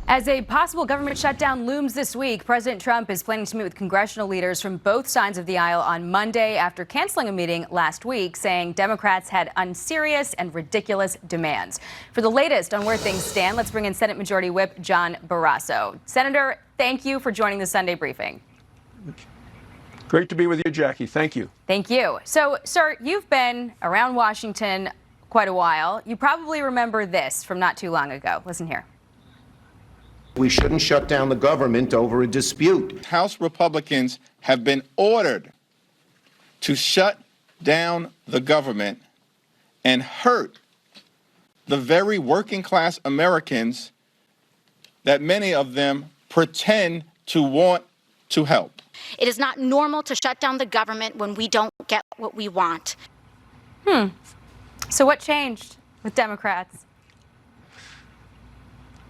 As a possible government shutdown looms this week, President Trump is planning to meet with congressional leaders from both sides of the aisle on Monday after canceling a meeting last week, saying Democrats had unserious and ridiculous demands. For the latest on where things stand, let's bring in Senate Majority Whip John Barrasso. Senator, thank you for joining the Sunday briefing. Great to be with you, Jackie. Thank you. Thank you. So, sir, you've been around Washington quite a while. You probably remember this from not too long ago. Listen here. We shouldn't shut down the government over a dispute. House Republicans have been ordered to shut down the government and hurt the very working class Americans that many of them pretend to want to help. It is not normal to shut down the government when we don't get what we want. So what changed with Democrats?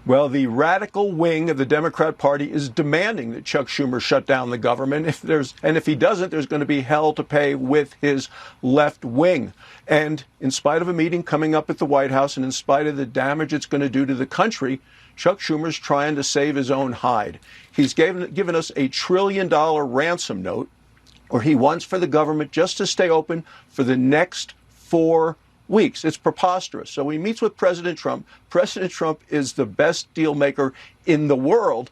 Well, the radical wing of the Democrat Party is demanding that Chuck Schumer shut down the government. If he doesn't, there's going to be hell to pay with his left wing. And in spite of a meeting coming up at the White House and in spite of the damage it's going to do to the country, Chuck Schumer's trying to save his own hide. He's given us $1 trillion ransom note, or he wants for the government just to stay open for the next 4 weeks. It's preposterous. So he meets with President Trump. President Trump is the best deal maker in the world.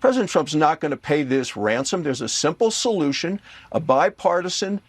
President Trump's not going to pay this ransom. There's a simple solution, a bipartisan,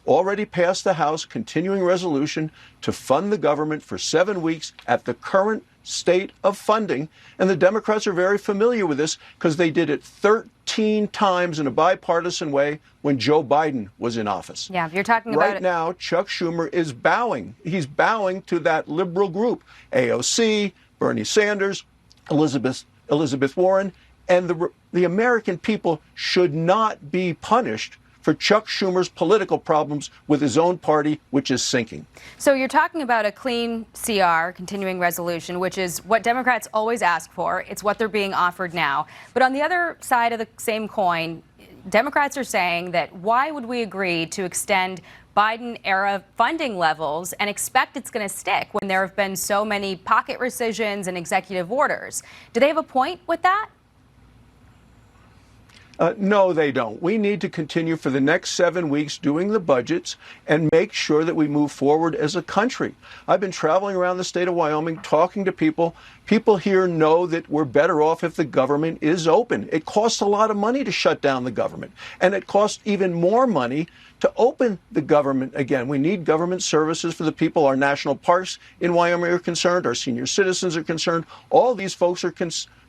already passed the House, continuing resolution to fund the government for 7 weeks at the current state of funding. And the Democrats are very familiar with this because they did it 13 times in a bipartisan way when Joe Biden was in office. Yeah, you're talking about right now, Chuck Schumer is bowing. He's bowing to that liberal group, AOC, Bernie Sanders, Elizabeth Warren, and the American people should not be punished for Chuck Schumer's political problems with his own party, which is sinking. So you're talking about a clean CR, continuing resolution, which is what Democrats always ask for. It's what they're being offered now. But on the other side of the same coin, Democrats are saying that why would we agree to extend Biden-era funding levels and expect it's going to stick when there have been so many pocket rescissions and executive orders? Do they have a point with that? No, they don't. We need to continue for the next 7 weeks doing the budgets and make sure that we move forward as a country. I've been traveling around the state of Wyoming, talking to people. People here know that we're better off if the government is open. It costs a lot of money to shut down the government, and it costs even more money to open the government again. We need government services for the people. Our national parks in Wyoming are concerned. Our senior citizens are concerned. All these folks are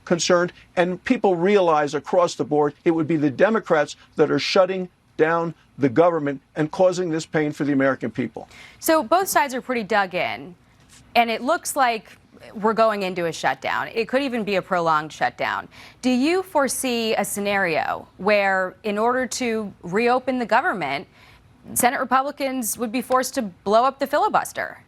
concerned, and people realize across the board it would be the Democrats that are shutting down the government and causing this pain for the American people. So both sides are pretty dug in, and it looks like we're going into a shutdown. It could even be a prolonged shutdown. Do you foresee a scenario where, in order to reopen the government, Senate Republicans would be forced to blow up the filibuster?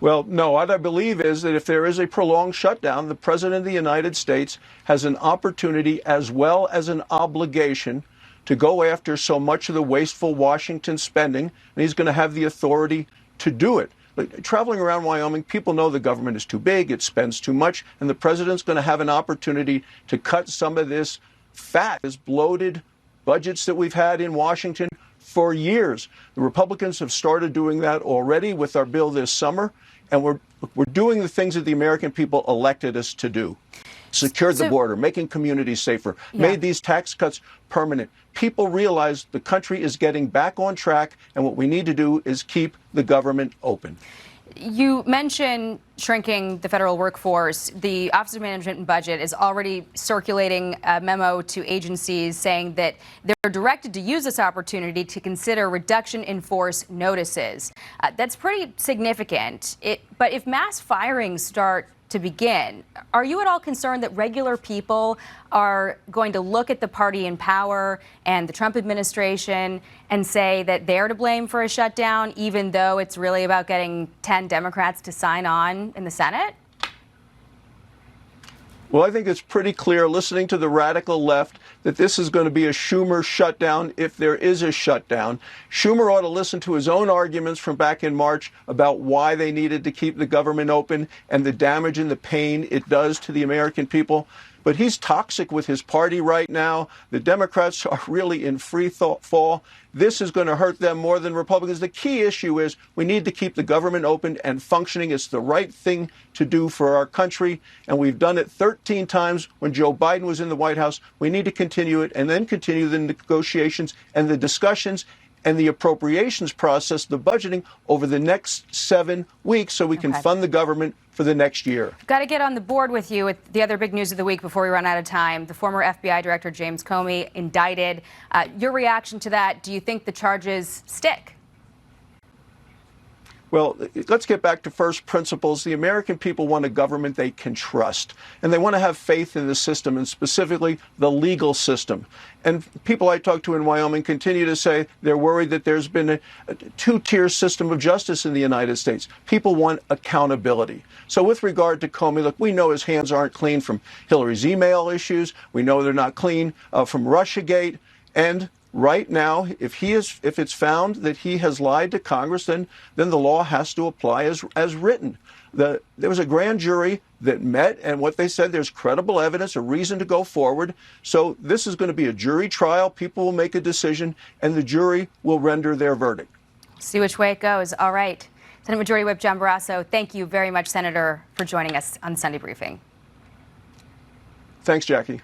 Well, no, what I believe is that if there is a prolonged shutdown, the President of the United States has an opportunity as well as an obligation to go after so much of the wasteful Washington spending, and he's going to have the authority to do it. But traveling around Wyoming, people know the government is too big, it spends too much, and the president's going to have an opportunity to cut some of this fat, this bloated budgets that we've had in Washington for years. The Republicans have started doing that already with our bill this summer, and we're doing the things that the American people elected us to do. Secured the border, making communities safer, made these tax cuts permanent. People realize the country is getting back on track, and what we need to do is keep the government open. You mentioned shrinking the federal workforce. The Office of Management and Budget is already circulating a memo to agencies saying that they're directed to use this opportunity to consider reduction in force notices. That's pretty significant. But if mass firings start to begin, are you at all concerned that regular people are going to look at the party in power and the Trump administration and say that they're to blame for a shutdown, even though it's really about getting 10 Democrats to sign on in the Senate? Well, I think it's pretty clear, listening to the radical left, that this is going to be a Schumer shutdown if there is a shutdown. Schumer ought to listen to his own arguments from back in March about why they needed to keep the government open and the damage and the pain it does to the American people. But he's toxic with his party right now. The Democrats are really in free fall. This is going to hurt them more than Republicans. The key issue is we need to keep the government open and functioning. It's the right thing to do for our country. And we've done it 13 times when Joe Biden was in the White House. We need to continue it and then continue the negotiations and the discussions and the appropriations process, the budgeting, over the next 7 weeks so we can fund the government for the next year. Got to get on the board with you with the other big news of the week before we run out of time. The former FBI Director James Comey indicted. Your reaction to that? Do you think the charges stick? Well, let's get back to first principles. The American people want a government they can trust, and they want to have faith in the system, and specifically the legal system. And people I talk to in Wyoming continue to say they're worried that there's been a two-tier system of justice in the United States. People want accountability. So with regard to Comey, look, we know his hands aren't clean from Hillary's email issues. We know they're not clean from Russiagate. And right now, if it's found that he has lied to Congress, then the law has to apply as written. There was a grand jury that met, and what they said, there's credible evidence, a reason to go forward. So this is going to be a jury trial. People will make a decision, and the jury will render their verdict. See which way it goes. All right. Senate Majority Whip John Barrasso, thank you very much, Senator, for joining us on Sunday Briefing. Thanks, Jackie.